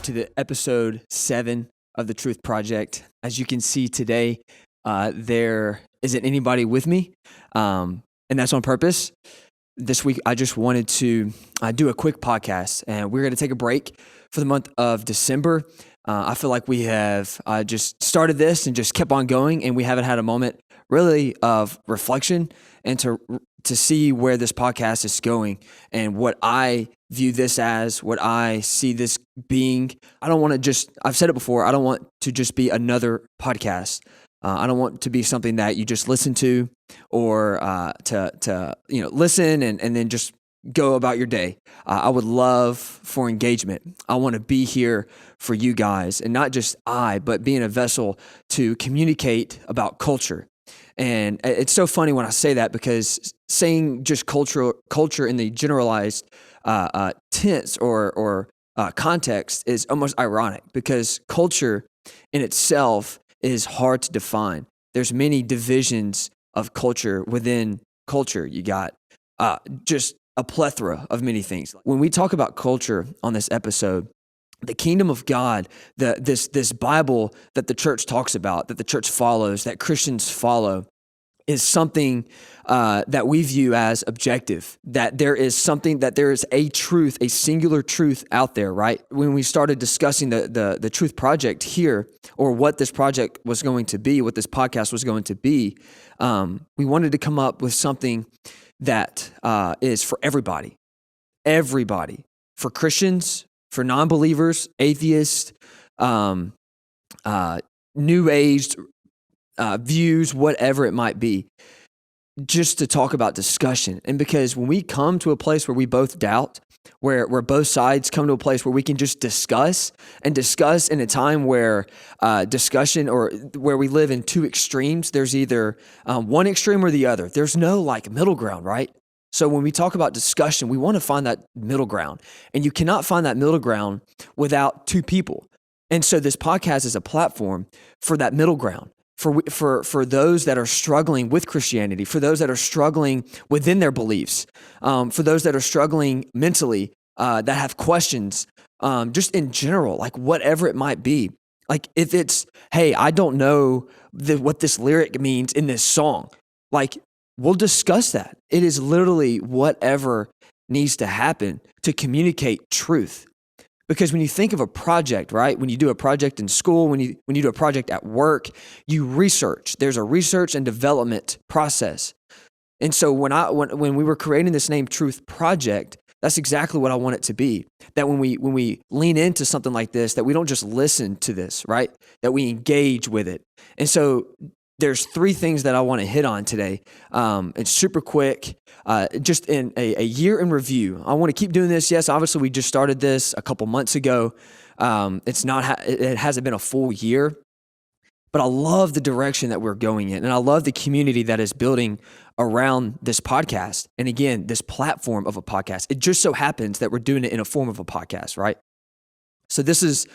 to the episode 7 of the Truth Project. As you can see today, there isn't anybody with me, and that's on purpose. This week, I just wanted to do a quick podcast, and we're going to take a break for the month of December. I feel like we have just started this and just kept on going, and we haven't had a moment really of reflection and to see where this podcast is going and what I view this as, what I see this being. I don't want to just, I've said it before, I don't want to just be another podcast. I don't want to be something that you just listen to or to listen and then just go about your day. I would love for engagement. I want to be here for you guys, and not just but being a vessel to communicate about culture. And it's so funny when I say that, because saying just culture in the generalized tense or context is almost ironic, because culture in itself is hard to define. There's many divisions of culture within culture. You got just a plethora of many things. When we talk about culture on this episode, the kingdom of God, this Bible that the church talks about, that the church follows, that Christians follow, is something that we view as objective, that there is a truth, a singular truth out there, right? When we started discussing the Truth Project here, or what this project was going to be, what this podcast was going to be, we wanted to come up with something that is for everybody, for Christians, for non-believers, atheists, new age views, whatever it might be, just to talk about discussion. And because when we come to a place where we both doubt, where both sides come to a place where we can just discuss in a time where discussion, or where we live in two extremes, there's either one extreme or the other. There's no middle ground, right? So when we talk about discussion, we want to find that middle ground, and you cannot find that middle ground without two people. And so this podcast is a platform for that middle ground, for those that are struggling with Christianity, for those that are struggling within their beliefs, for those that are struggling mentally, that have questions, just in general, whatever it might be. If it's, hey, I don't know what this lyric means in this song, we'll discuss that. It is literally whatever needs to happen to communicate truth. Because when you think of a project, right? When you do a project in school, when you do a project at work, you research. There's a research and development process. And so when we were creating this name Truth Project, that's exactly what I want it to be. That when we lean into something like this, that we don't just listen to this, right? That we engage with it. And so there's 3 things that I want to hit on today. It's super quick, just in a year in review. I want to keep doing this. Yes, obviously we just started this a couple months ago. It hasn't been a full year, but I love the direction that we're going in, and I love the community that is building around this podcast. And again, this platform of a podcast. It just so happens that we're doing it in a form of a podcast, right? So this is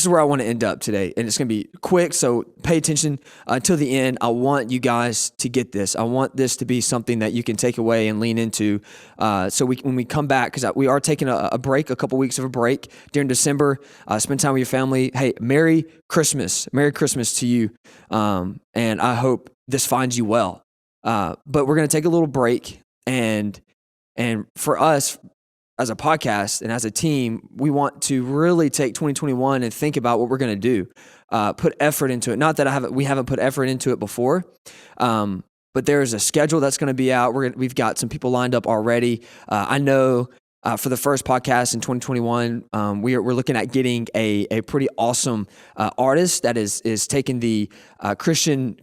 where I want to end up today, and it's going to be quick, so pay attention until the end. I want you guys to get this. I want this to be something that you can take away and lean into, so when we come back, because we are taking a break, a couple weeks of a break during December, spend time with your family. Hey, Merry Christmas to you, and I hope this finds you well. But we're going to take a little break, and for us, as a podcast and as a team, we want to really take 2021 and think about what we're going to do, put effort into it. Not that we haven't put effort into it before, but there's a schedule that's going to be out. We've got some people lined up already. I know for the first podcast in 2021, we're looking at getting a pretty awesome artist that is taking the Christian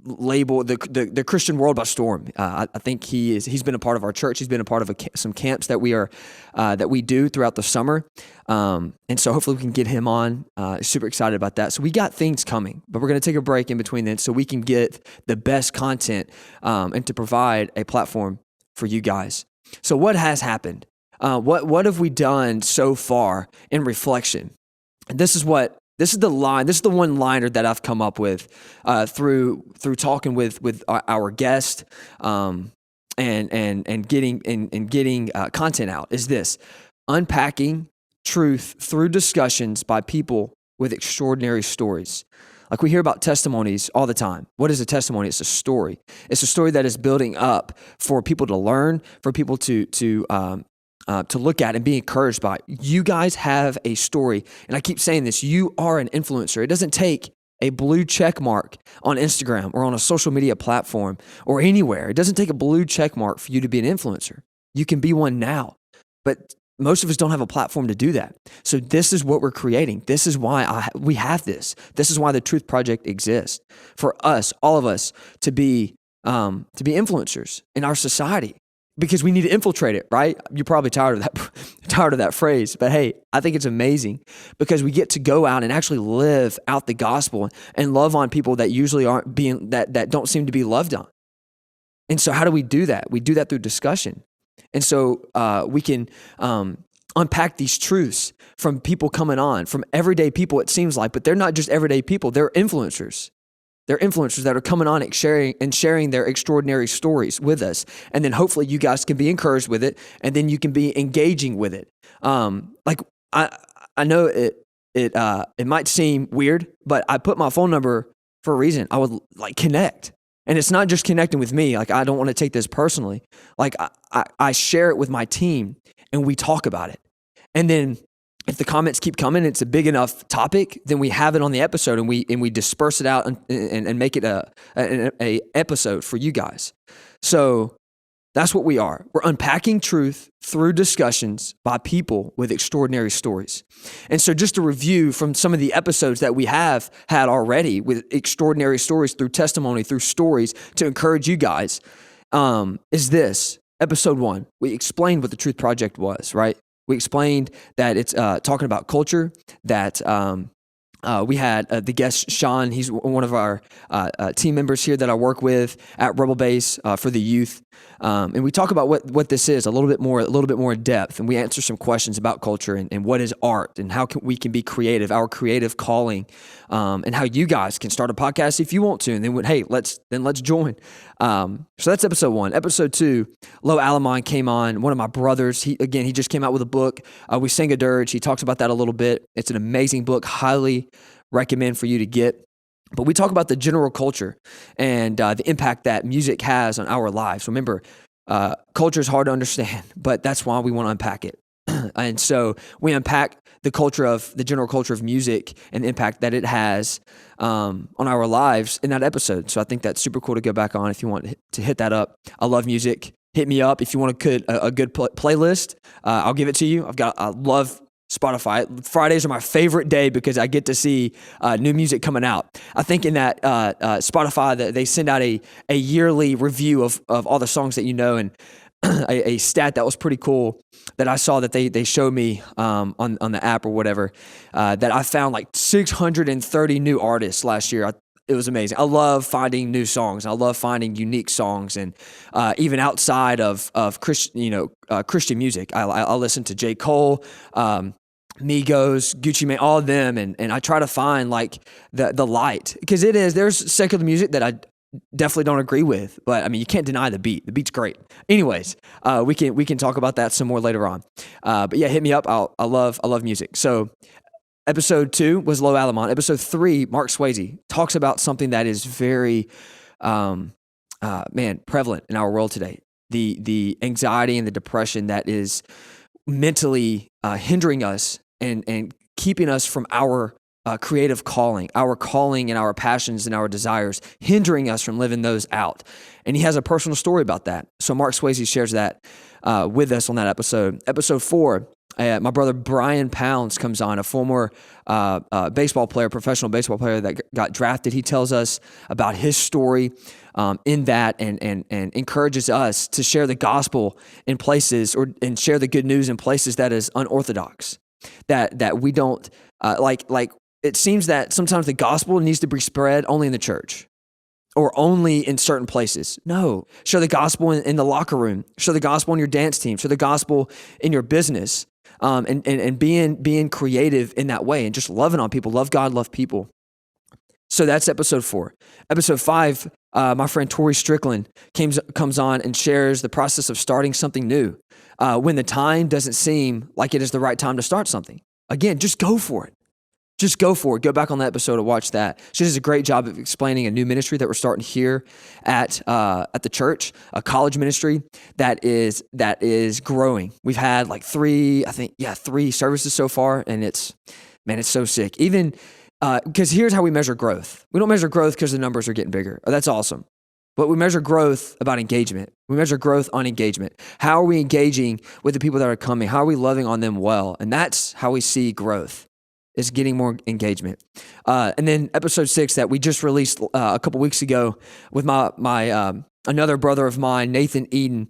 label, the Christian world by storm. I think he's been a part of our church. He's been a part of some camps that we do throughout the summer. And so hopefully we can get him on. Super excited about that. So we got things coming, but we're going to take a break in between then so we can get the best content, and to provide a platform for you guys. So what has happened? What have we done so far in reflection? This is the one-liner that I've come up with through talking with our guest, and getting content out, is this: unpacking truth through discussions by people with extraordinary stories. Like we hear about testimonies all the time. What is a testimony? It's a story. It's a story that is building up for people to learn, for people to look at and be encouraged by. You guys have a story, and I keep saying this. You are an influencer. It doesn't take a blue check mark on Instagram or on a social media platform or anywhere. It doesn't take a blue check mark for you to be an influencer. You can be one now, but most of us don't have a platform to do that. So this is what we're creating. This is why we have this. This is why the Truth Project exists, for us, all of us, to be influencers in our society, because we need to infiltrate it, right? You're probably tired of that phrase, but hey, I think it's amazing because we get to go out and actually live out the gospel and love on people that usually aren't being that don't seem to be loved on. And so how do we do that? We do that through discussion. And so we can unpack these truths from people coming on, from everyday people, it seems like, but they're not just everyday people, they're influencers. They're influencers that are coming on and sharing their extraordinary stories with us. And then hopefully you guys can be encouraged with it, and then you can be engaging with it. Like I know it might seem weird, but I put my phone number for a reason. I would like connect. And it's not just connecting with me. Like, I don't want to take this personally. Like, I share it with my team and we talk about it. And then if the comments keep coming, it's a big enough topic, then we have it on the episode and we disperse it out and make it a episode for you guys. So that's what we are. We're unpacking truth through discussions by people with extraordinary stories. And so just a review from some of the episodes that we have had already with extraordinary stories through testimony, through stories to encourage you guys, is this. Episode 1, we explained what the Truth Project was, right? We explained that it's talking about culture, that we had the guest, Sean. He's one of our team members here that I work with at Rebel Base for the youth. And we talk about what this is a little bit more in depth. And we answer some questions about culture and what is art and how we can be creative, our creative calling, and how you guys can start a podcast if you want to. And then, hey, let's join. So that's episode 1. Episode 2, Lo Alamon came on, one of my brothers. He just came out with a book. We sang a dirge. He talks about that a little bit. It's an amazing book. Highly recommend for you to get. But we talk about the general culture and the impact that music has on our lives. Remember, culture is hard to understand, but that's why we want to unpack it. And so we unpack the general culture of music and the impact that it has on our lives in that episode. So I think that's super cool to go back on if you want to hit that up. I love music. Hit me up if you want a good playlist. I'll give it to you. I love Spotify. Fridays are my favorite day because I get to see new music coming out. I think in that Spotify that they send out a yearly review of all the songs that you know, and a stat that was pretty cool that I saw that they showed me on the app or whatever, that I found like 630 new artists last year. It was amazing. I love finding new songs. I love finding unique songs, and even outside of Christian, Christian music, I listen to J. Cole, Migos, Gucci Mane, all of them, and I try to find like the light, because there's secular music that I definitely don't agree with, but I mean, you can't deny the beat. The beat's great. Anyways, we can talk about that some more later on. But yeah, hit me up. I love music. So episode 2 was Lo Alamon. Episode 3, Mark Swayze talks about something that is very, prevalent in our world today. The anxiety and the depression that is mentally hindering us and keeping us from our creative calling and our passions and our desires, hindering us from living those out. And he has a personal story about that. So Mark Swayze shares that with us on that episode. Episode 4, my brother Brian Pounds comes on, a former professional baseball player that got drafted. He tells us about his story in that and encourages us to share the gospel in places and share the good news in places that is unorthodox, that we don't like. It seems that sometimes the gospel needs to be spread only in the church or only in certain places. No, share the gospel in the locker room, share the gospel in your dance team, share the gospel in your business, and being creative in that way and just loving on people, love God, love people. So that's episode 4. Episode 5, my friend Tori Strickland comes on and shares the process of starting something new when the time doesn't seem like it is the right time to start something. Again, just go for it. Just go for it. Go back on that episode and watch that. She does a great job of explaining a new ministry that we're starting here at the church, a college ministry that is growing. We've had like 3 services so far, and it's so sick. Even because here's how we measure growth. We don't measure growth because the numbers are getting bigger. Oh, that's awesome. But we measure growth about engagement. We measure growth on engagement. How are we engaging with the people that are coming? How are we loving on them well? And that's how we see growth. Is getting more engagement. And then episode 6 that we just released a couple weeks ago with my another brother of mine, Nathan Eden.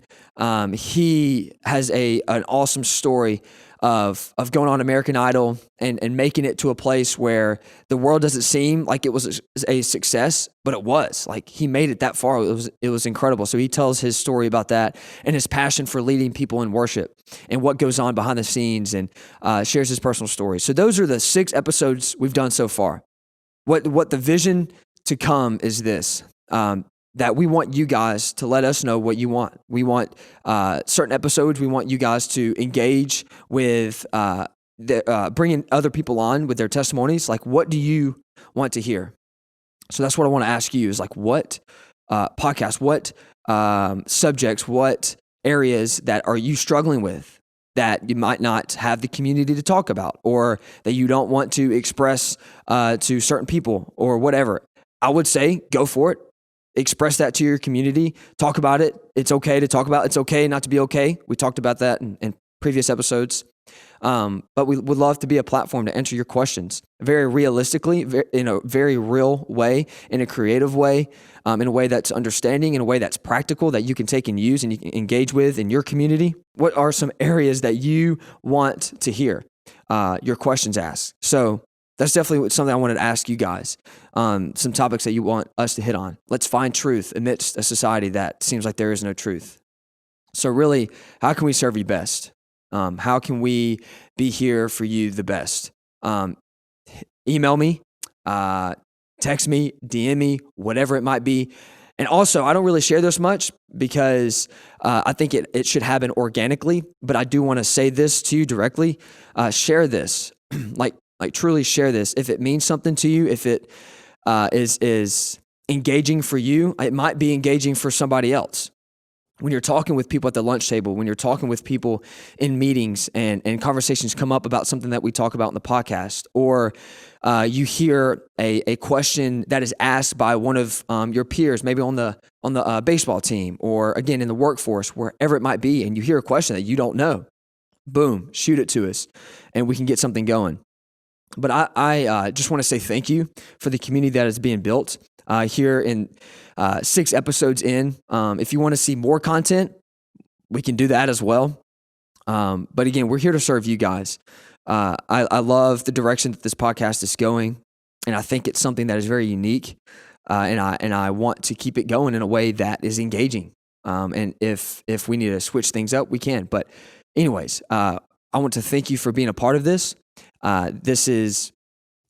He has an awesome story of going on American Idol and making it to a place where the world doesn't seem like it was a success, but it was. Like, he made it that far. It was incredible. So he tells his story about that and his passion for leading people in worship and what goes on behind the scenes, and shares his personal story. So those are the 6 episodes we've done so far. What the vision to come is this. That we want you guys to let us know what you want. We want certain episodes. We want you guys to engage with bringing other people on with their testimonies. Like, what do you want to hear? So that's what I want to ask you is like, what podcasts, what subjects, what areas that are you struggling with that you might not have the community to talk about, or that you don't want to express to certain people, or whatever. I would say go for it. Express that to your community. Talk about it. It's okay to talk about. It's okay not to be okay. We talked about that in previous episodes. But we would love to be a platform to answer your questions very realistically, in a very real way, in a creative way, in a way that's understanding, in a way that's practical, that you can take and use and you can engage with in your community. What are some areas that you want to hear your questions asked? So that's definitely something I wanted to ask you guys. Some topics that you want us to hit on. Let's find truth amidst a society that seems like there is no truth. So really, how can we serve you best? How can we be here for you the best? Email me, text me, DM me, whatever it might be. And also, I don't really share this much because I think it should happen organically, but I do want to say this to you directly. Share this. Like truly share this. If it means something to you, if it is engaging for you, it might be engaging for somebody else. When you're talking with people at the lunch table, when you're talking with people in meetings and conversations come up about something that we talk about in the podcast, or you hear a question that is asked by one of your peers, maybe on the baseball team, or again in the workforce, wherever it might be, and you hear a question that you don't know, boom, shoot it to us, and we can get something going. But I just want to say thank you for the community that is being built here in 6 episodes in. If you want to see more content, we can do that as well. But again, we're here to serve you guys. I love the direction that this podcast is going, and I think it's something that is very unique. And I want to keep it going in a way that is engaging. And if we need to switch things up, we can. But anyways, I want to thank you for being a part of this. This has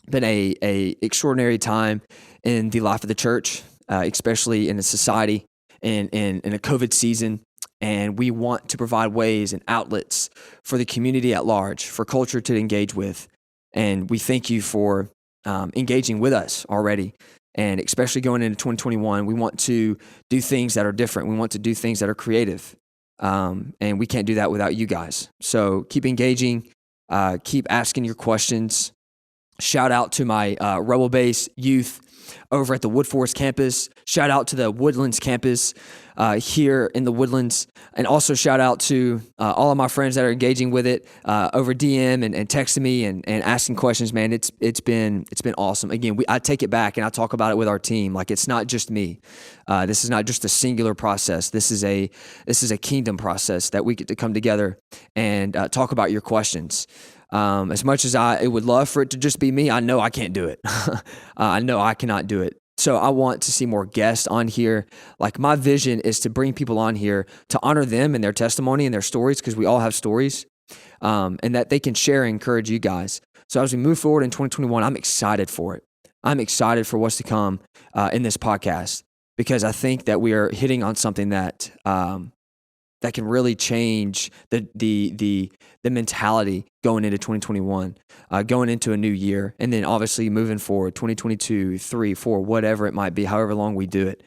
been a extraordinary time in the life of the church, especially in a society and in a COVID season. And we want to provide ways and outlets for the community at large, for culture to engage with. And we thank you for engaging with us already. And especially going into 2021, we want to do things that are different. We want to do things that are creative. And we can't do that without you guys. So keep engaging. Keep asking your questions. Shout out to my Rebel Base youth over at the Woodforest campus. Shout out to the Woodlands campus here in the Woodlands. And also shout out to all of my friends that are engaging with it over DM and texting me and asking questions, man. It's been awesome. Again, I take it back and I talk about it with our team. Like, it's not just me. This is not just a singular process. This is a kingdom process that we get to come together and talk about your questions. As much as I would love for it to just be me, I know I can't do it. I know I cannot do it. So I want to see more guests on here. Like, my vision is to bring people on here to honor them and their testimony and their stories, because we all have stories, and that they can share and encourage you guys. So as we move forward in 2021, I'm excited for it. I'm excited for what's to come in this podcast, because I think that we are hitting on something that that can really change the mentality going into 2021, going into a new year, and then obviously moving forward, 2022, 3, 4, whatever it might be, however long we do it.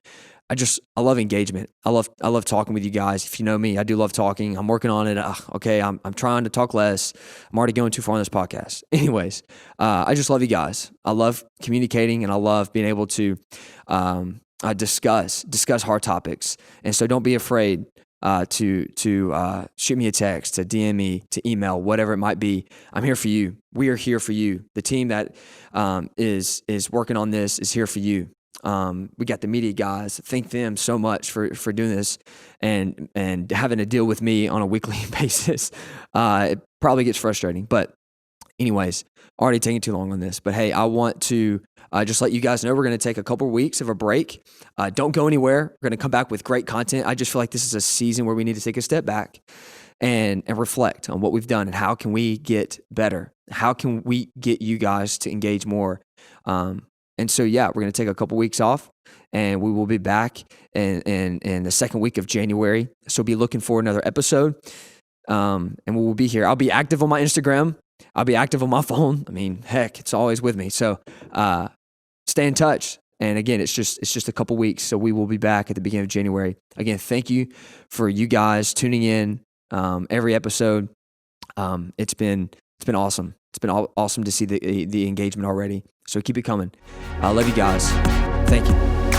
I love engagement. I love talking with you guys. If you know me, I do love talking. I'm working on it. I'm trying to talk less. I'm already going too far on this podcast. Anyways, I just love you guys. I love communicating, and I love being able to discuss hard topics. And so don't be afraid to shoot me a text, to DM me, to email, whatever it might be. I'm here for you. We are here for you. The team that is working on this is here for you. We got the media guys. Thank them so much for doing this and having to deal with me on a weekly basis. It probably gets frustrating, but anyways, already taking too long on this. But hey, I want to just let you guys know we're going to take a couple of weeks of a break. Don't go anywhere. We're going to come back with great content. I just feel like this is a season where we need to take a step back and reflect on what we've done and how can we get better. How can we get you guys to engage more? And so, yeah, we're going to take a couple weeks off, and we will be back in the second week of January. So be looking for another episode, and we will be here. I'll be active on my Instagram. I'll be active on my phone. I mean, heck, it's always with me. So stay in touch. And again, it's just a couple weeks. So we will be back at the beginning of January. Again, thank you for you guys tuning in every episode. It's been awesome. It's been awesome to see the engagement already. So keep it coming. I love you guys. Thank you.